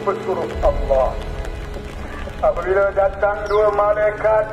bersuruh Allah. Apabila datang dua malaikat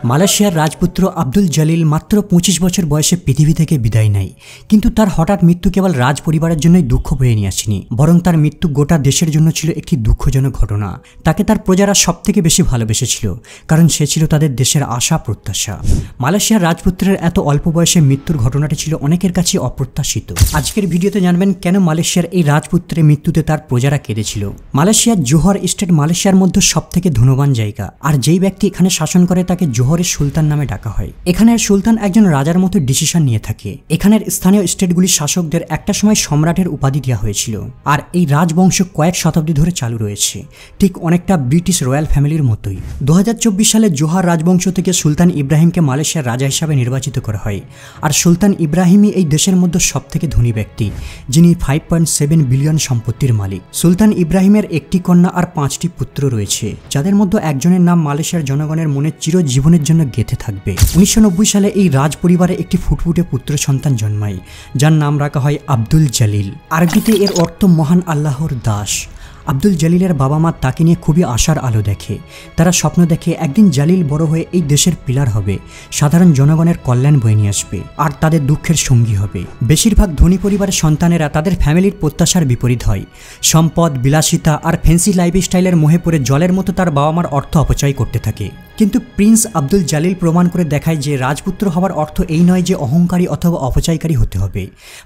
মালয়েশিয়ার রাজপুত্র আব্দুল জলিল মাত্র 25 বছর বয়সে পৃথিবী থেকে বিদায় নেয়, কিন্তু তার হঠাৎ মৃত্যু কেবল রাজ পরিবারের জন্যই দুঃখ বয়ে নিয়ে আসেনি, বরং তার মৃত্যু গোটা দেশের জন্য ছিল একটি দুঃখজনক ঘটনা। তাকে তার প্রজারা সবথেকে বেশি ভালোবেসেছিল, কারণ সে ছিল তাদের দেশের আশা প্রত্যাশা। মালয়েশিয়ার রাজপুত্রের এত অল্প বয়সে মৃত্যুর ঘটনাটি ছিল অনেকের কাছে অপ্রত্যাশিত। আজকের ভিডিওতে জানবেন কেন মালয়েশিয়ার এই রাজপুত্রের মৃত্যুতে তার প্রজারা কেঁদেছিল। মালয়েশিয়ার জোহর স্টেট মালয়েশিয়ার মধ্যে সবথেকে ধনবান জায়গা, আর যেই ব্যক্তি এখানে শাসন করে তাকে জোহরের সুলতান নামে ডাকা হয়। এখানের সুলতান একজন রাজার মতো ডিসিশন নিয়ে থাকে। এখানের স্থানীয় স্টেটগুলির শাসকদের একটা সময় সম্রাটের উপাধি দেওয়া হয়েছিল, আর এই রাজবংশ কয়েক শতাব্দী ধরে চালু রয়েছে, ঠিক অনেকটা ব্রিটিশ রয়্যাল ফ্যামিলির মতোই। 2024 সালে জোহর রাজবংশ থেকে সুলতান ইব্রাহিমকে মালয়েশিয়ার রাজা হিসাবে নির্বাচিত করা হয়, আর সুলতান ইব্রাহিমই এই দেশের মধ্যে সবথেকে ধনী ব্যক্তি, যিনি 5.7 বিলিয়ন সম্পত্তির মালিক। সুলতান ইব্রাহিমের একটি কন্যা আর 5টি পুত্র রয়েছে, যাদের মধ্যে একজনের নাম মালয়েশিয়ার জনগণের মনে চিরজীবনের জন্য গেঁথে থাকবে। 1990 সালে এই রাজ পরিবারে একটি ফুটফুটে পুত্র সন্তান জন্মায়, যার নাম রাখা হয় আব্দুল জলিল। আরবিতে এর অর্থ মহান আল্লাহর দাস। আব্দুল জলিলের বাবা মা তাকে নিয়ে খুবই আশার আলো দেখে। তারা স্বপ্ন দেখে একদিন জলিল বড় হয়ে এই দেশের পিলার হবে, সাধারণ জনগণের কল্যাণ বয়ে নিয়ে আসবে, আর তাদের দুঃখের সঙ্গী হবে। বেশিরভাগ ধনী পরিবারের সন্তানেরা তাদের ফ্যামিলির প্রত্যাশার বিপরীত হয়। সম্পদ, বিলাসিতা আর ফ্যান্সি লাইফস্টাইলের মোহে পড়ে জলের মতো তার বাবা মার অর্থ অপচয় করতে থাকে। কিন্তু প্রিন্স আব্দুল জলিল প্রমাণ করে দেখায় যে রাজপুত্র হওয়ার অর্থ এই নয় যে অহংকারী অথবা অপচয়কারী হতে হবে।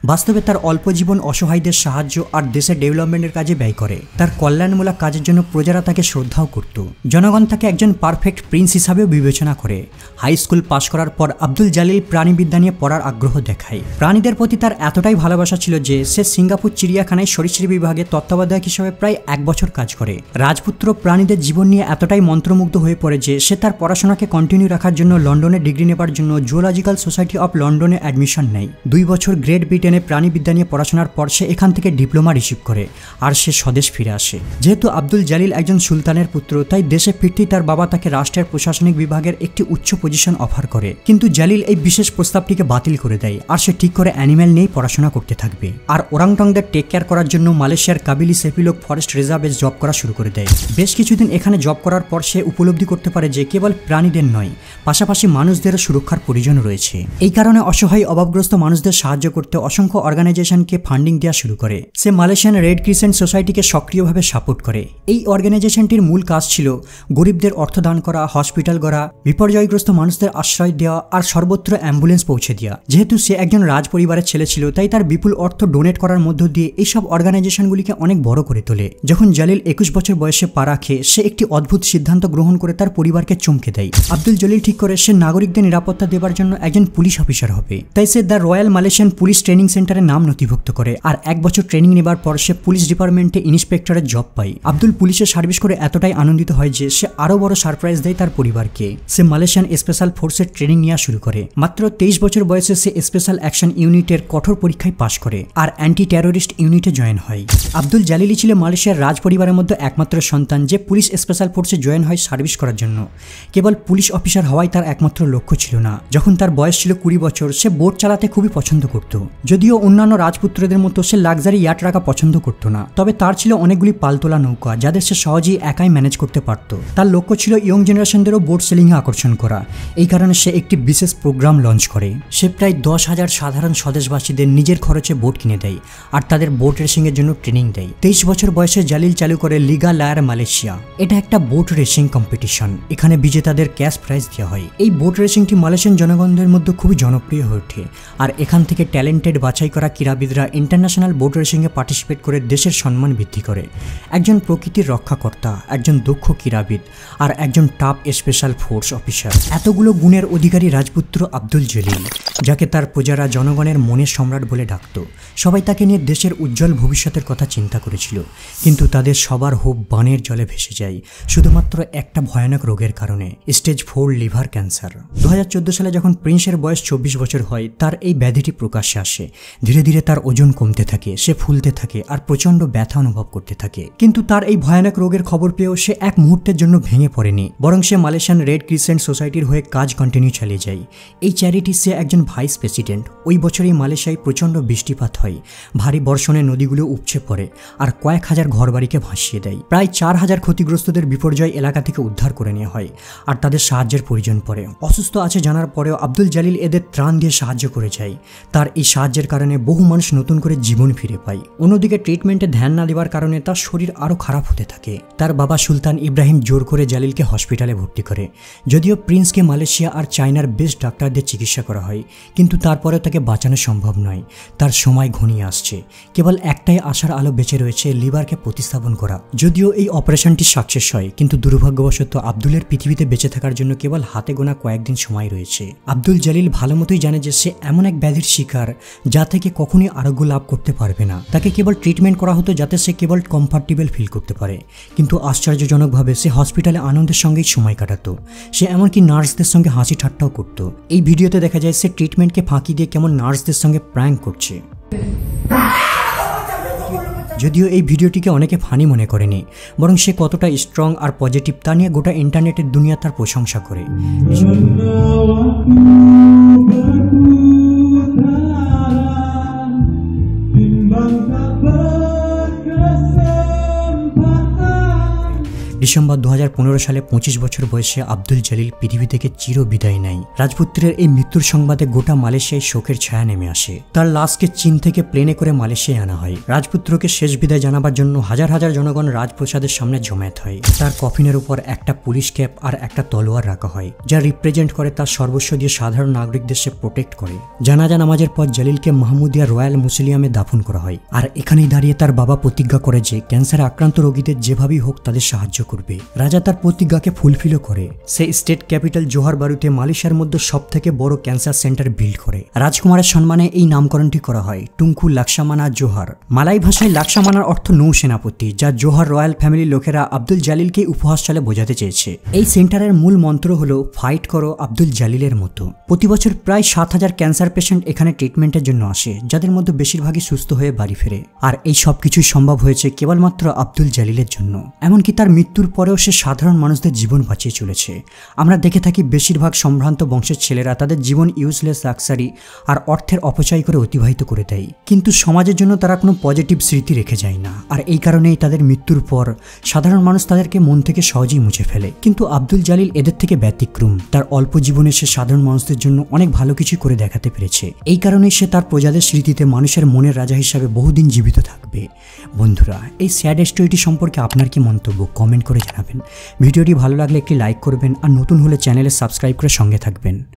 বাস্তবে তার অল্প জীবন অসহায়দের সাহায্য আর দেশের ডেভেলপমেন্টের কাজে ব্যয় করে। তার কল্যাণমূলক কাজের জন্য প্রজারা তাকে শ্রদ্ধাও করত। জনগণ তাকে একজন পারফেক্ট প্রিন্স হিসাবেও বিবেচনা করে। হাই স্কুল পাশ করার পর আব্দুল জলিল প্রাণীবিদ্যা নিয়ে পড়ার আগ্রহ দেখায়। প্রাণীদের প্রতি তার এতটাই ভালোবাসা ছিল যে সে সিঙ্গাপুর চিড়িয়াখানায় সরীসৃপ বিভাগে তত্ত্বাবধায়ক হিসেবে প্রায় 1 বছর কাজ করে। রাজপুত্র প্রাণীদের জীবন নিয়ে এতটাই মন্ত্রমুগ্ধ হয়ে পড়ে যে সে তার পড়াশোনাকে কন্টিনিউ রাখার জন্য লন্ডনে ডিগ্রি নেবার জন্য জুওলজিক্যাল সোসাইটি অফ লন্ডনে অ্যাডমিশন নেয়। 2 বছর গ্রেট ব্রিটেনে প্রাণীবিদ্যা নিয়ে পড়াশোনার পর সে এখান থেকে ডিপ্লোমা রিসিভ করে, আর সে স্বদেশ ফিরে আসে। যেহেতু আব্দুল জলিল একজন সুলতানের পুত্র, তাই দেশে ফিরতেই তার বাবা তাকে রাষ্ট্রের প্রশাসনিক বিভাগের একটি উচ্চ পজিশন অফার করে। কিন্তু জলিল এই বিশেষ প্রস্তাবটিকে বাতিল করে দেয়, আর সে ঠিক করে অ্যানিম্যাল নিয়েই পড়াশোনা করতে থাকবে, আর ওরাংটংদের টেক কেয়ার করার জন্য মালয়েশিয়ার কাবিলি সেপিলোক ফরেস্ট রিজার্ভে জব করা শুরু করে দেয়। বেশ কিছুদিন এখানে জব করার পর সে উপলব্ধি করতে পারে যে কেবল প্রাণীদের নয়, পাশাপাশি মানুষদেরও সুরক্ষার প্রয়োজন রয়েছে। এই কারণে অসহায় অভাবগ্রস্ত মানুষদের সাহায্য করতে অসংখ্য অর্গানাইজেশনকে ফান্ডিং দেওয়া শুরু করে। সে মালয়েশিয়ান রেড ক্রিসেন্ট সোসাইটিকে সক্রিয়ভাবে সাপোর্ট করে। এই অর্গানাইজেশনটির মূল কাজ ছিল গরিবদের অর্থদান করা, হসপিটাল গড়া, বিপর্যয়গ্রস্ত মানুষদের আশ্রয় দেওয়া, আর সর্বত্র অ্যাম্বুলেন্স পৌঁছে দেওয়া। যেহেতু সে একজন রাজ পরিবারের ছেলে ছিল, তাই তার বিপুল অর্থ ডোনেট করার মধ্য দিয়ে এইসব অর্গানাইজেশনগুলিকে অনেক বড় করে তোলে। যখন জলিল 21 বছর বয়সে পা রাখে, সে একটি অদ্ভুত সিদ্ধান্ত গ্রহণ করে তার পরিবারকে চমকে দেয়। আব্দুল জলিল ঠিক করে সে নাগরিকদের নিরাপত্তা দেওয়ার জন্য একজন পুলিশ অফিসার হবে। তাই সে the Royal Malaysian Police Training সেন্টারে নাম নথিভুক্ত করে, আর 1 বছর ট্রেনিং নেবার পর সে পুলিশ ডিপার্টমেন্টে ইন্সপেক্টরের জব পায়। আব্দুল পুলিশে সার্ভিস করে এতটাই আনন্দিত হয় যে সে আরো বড় সারপ্রাইজ দেয় তার পরিবারকে। সে মালয়েশিয়ান স্পেশাল ফোর্সের ট্রেনিং নেওয়া শুরু করে। মাত্র 23 বছর বয়সে সে স্পেশাল অ্যাকশন ইউনিটের কঠোর পরীক্ষায় পাশ করে, আর অ্যান্টি টেরোরিস্ট ইউনিটে জয়েন হয়। আব্দুল জলিল ছিল মালয়েশিয়ার রাজ পরিবারের মধ্যে একমাত্র সন্তান যে পুলিশ স্পেশাল ফোর্সে জয়েন হয় সার্ভিস করার জন্য। কেবল পুলিশ অফিসার হওয়াই তার একমাত্র লক্ষ্য ছিল না। যখন তার বয়স ছিল 20 বছর, সে বোট চালাতে খুবই পছন্দ করত। যদিও অন্যান্য রাজপুত্রদের মতো সে লাক্সারি ইয়াট রাখা পছন্দ করত না, তবে তার ছিল অনেকগুলি পালতোলা নৌকা যাদের সে সহজেই একাই ম্যানেজ করতে পারত। তার লক্ষ্য ছিল ইয়ং জেনারেশনদেরও বোট সেলিংয়ে আকর্ষণ করা। এই কারণে সে একটি বিশেষ প্রোগ্রাম লঞ্চ করে। সে প্রায় 10,000 সাধারণ স্বদেশবাসীদের নিজের খরচে বোট কিনে দেয়, আর তাদের বোট রেসিংয়ের জন্য ট্রেনিং দেয়। 23 বছর বয়সে জলিল চালু করে লিগা লায়ার মালয়েশিয়া। এটা একটা বোট রেসিং কম্পিটিশন। এখানে বিজেতাদের ক্যাশ প্রাইজ দেওয়া হয়। এই বোট রেসিংটি মালয়েশিয়ান জনগণদের মধ্যে খুবই জনপ্রিয় হয়ে ওঠে, আর এখান থেকে ট্যালেন্টেড বাছাই করা ক্রীড়াবিদরা ইন্টারন্যাশনাল বোট রেসিংয়ে পার্টিসিপেট করে দেশের সম্মান বৃদ্ধি করে। একজন প্রকৃতির রক্ষাকর্তা, একজন দক্ষ ক্রীড়াবিদ, আর একজন টাপ স্পেশাল ফোর্স অফিসার, এতগুলো গুণের অধিকারী রাজপুত্র আব্দুল জলিল, যাকে তার প্রজারা জনগণের মনের সম্রাট বলে ডাকত। সবাই তাকে নিয়ে দেশের উজ্জ্বল ভবিষ্যতের কথা চিন্তা করেছিল, কিন্তু তাদের সবার হোপ বানের জলে ভেসে যায় শুধুমাত্র একটা ভয়ানক রোগের কারণে, স্টেজ 4 লিভার ক্যান্সার। 2014 সালে যখন প্রিন্সের বয়স 24 বছর হয়, তার এই ব্যাধিটি প্রকাশ্যে আসে। ধীরে ধীরে তার ওজন কমতে থাকে, সে ফুলতে থাকে, আর প্রচণ্ড ব্যথা অনুভব করতে থাকে। কিন্তু তার এই ভয়ানক রোগের খবর পেয়েও সে এক মুহূর্তের জন্য ভেঙে পড়েনি, বরং সে মালয়েশিয়ান রেড ক্রিসেন্ট সোসাইটির হয়ে কাজ কন্টিনিউ চালিয়ে যায়। এই চ্যারিটির সে একজন ভাইস প্রেসিডেন্ট। ওই বছরই মালয়েশিয়ায় প্রচণ্ড বৃষ্টিপাত হয়, ভারী বর্ষণে নদীগুলো উপচে পড়ে আর কয়েক হাজার ঘরবাড়িকে ভাসিয়ে দেয়। প্রায় 4000 ক্ষতিগ্রস্তদের বিপর্যয় এলাকা থেকে উদ্ধার করে নেওয়া হয় আর তাদের সাহায্যের প্রয়োজন পড়ে। অসুস্থ আছে জানার পরেও আব্দুল জালিল এদের ত্রাণ দিয়ে সাহায্য করে যায়। তার এই সাহায্যের কারণে বহু মানুষ নতুন করে জীবন ফিরে পায়। অন্যদিকে ট্রিটমেন্টে ধ্যান না দেওয়ার কারণে তার শরীর আরও খারাপ হতে থাকে। তার বাবা সুলতান ইব্রাহিম জোর করে জালিলকে হসপিটালে ভর্তি করে। যদিও প্রিন্সকে মালয়েশিয়া আর চায়নার বেস্ট ডাক্তারদের চিকিৎসা করা হয়, কিন্তু তারপরেও তাকে বাঁচানো সম্ভব নয়। তার সময় ঘনিয়ে আসছে। কেবল একটাই আশার আলো বেঁচে রয়েছে, লিভারকে প্রতিস্থাপন করা। যদিও এই অপারেশনটি সাকসেস হয়, কিন্তু দুর্ভাগ্যবশত আব্দুলের পৃথিবীতে বেঁচে থাকার জন্য কেবল হাতে গোনা কয়েকদিন সময় রয়েছে। আব্দুল জালিল ভালো মতোই জানে যে সে এমন এক ব্যাধির শিকার যা থেকে কখনোই আরোগ্য লাভ করতে পারবে না। তাকে কেবল ট্রিটমেন্ট করা হতো যাতে সে কেবল কমফর্টেবল ফিল করতে পারে, কিন্তু আশ্চর্যজনকভাবে সে হসপিটালে আনন্দের সঙ্গেই সময় কাটাতো। সে এমনকি নার্সদের সঙ্গে হাসি ঠাট্টাও করত। এই ভিডিওতে দেখা যায় সে ট্রিটমেন্টকে ফাঁকি দিয়ে কেমন নার্সদের সঙ্গে প্র্যাঙ্ক করছে। যদিও এই ভিডিওটিকে অনেকে ফানি মনে করেনি, বরং সে কতটা স্ট্রং আর পজিটিভ তা নিয়ে গোটা ইন্টারনেটের দুনিয়া তার প্রশংসা করে। ডিসেম্বর 2015 সালে 25 বছর বয়সে আব্দুল জালিল পৃথিবী থেকে চির বিদায় নেয়। রাজপুত্রের এই মৃত্যুর সংবাদে গোটা মালয়েশিয়ায় শোকের ছায়া নেমে আসে। তার লাশকে চীন থেকে প্লেনে করে মালয়েশিয়ায় আনা হয়। রাজপুত্রকে শেষ বিদায় জানাবার জন্য হাজার হাজার জনগণ রাজপ্রাসাদের সামনে জমায়েত হয়। তার কফিনের উপর একটা পুলিশ ক্যাপ আর একটা তলোয়ার রাখা হয়, যা রিপ্রেজেন্ট করে তার সর্বস্ব দিয়ে সাধারণ নাগরিকদের সে প্রোটেক্ট করে। জানাজা নামাজের পর জালিলকে মাহমুদিয়া রয়্যাল মুসলিয়ামে দাফন করা হয়। আর এখানেই দাঁড়িয়ে তার বাবা প্রতিজ্ঞা করে যে ক্যান্সারে আক্রান্ত রোগীদের যেভাবেই হোক তাদের সাহায্য করবে। রাজা তার প্রতিজ্ঞাকে ফুলফিলও করে। সে স্টেট ক্যাপিটাল জোহার বারুতে মালয়েশিয়ার মধ্যে সবথেকে বড় ক্যান্সার সেন্টার বিল্ড করে। রাজকুমারের সম্মানে এই নামকরণটি করা হয় টুঙ্কু লাকসামানা জোহার। মালাই ভাষায় লাকসামানার অর্থ নৌ সেনাপতি, যা জোহার রয়্যাল ফ্যামিলির লোকেরা আব্দুল জালিলকে উপহাস চালে বোঝাতে চেয়েছে। এই সেন্টারের মূল মন্ত্র হলো ফাইট করো আব্দুল জালিলের মতো। প্রতি বছর প্রায় 7000 ক্যান্সার পেশেন্ট এখানে ট্রিটমেন্টের জন্য আসে, যাদের মধ্যে বেশিরভাগই সুস্থ হয়ে বাড়ি ফেরে। আর এই সব কিছুই সম্ভব হয়েছে কেবলমাত্র আব্দুল জালিলের জন্য। এমনকি তার মৃত্যুর পরেও সে সাধারণ মানুষদের জীবন বাঁচিয়ে চলেছে। আমরা দেখে থাকি বেশিরভাগ সম্ভ্রান্ত বংশের ছেলেরা তাদের জীবন ইউজলেস লাক্সারি আর অর্থের অপচয় করে অতিবাহিত করে দেয়, কিন্তু সমাজের জন্য তারা কোনো পজিটিভ স্মৃতি রেখে যায় না। আর এই কারণেই তাদের মৃত্যুর পর সাধারণ মানুষ তাদেরকে মন থেকে সহজেই মুছে ফেলে। কিন্তু আব্দুল জালিল এদের থেকে ব্যতিক্রম। তার অল্প জীবনে সে সাধারণ মানুষদের জন্য অনেক ভালো কিছু করে দেখাতে পেরেছে। এই কারণেই সে তার প্রজাদের স্মৃতিতে মানুষের মনের রাজা হিসাবে বহুদিন জীবিত থাকবে। বন্ধুরা, এই স্যাড স্টোরিটি সম্পর্কে আপনার কি মন্তব্য কমেন্ট করে জানাবেন। ভিডিওটি ভালো লাগলে একটি লাইক করবেন আর নতুন হলে চ্যানেলে সাবস্ক্রাইব করে সঙ্গে থাকবেন।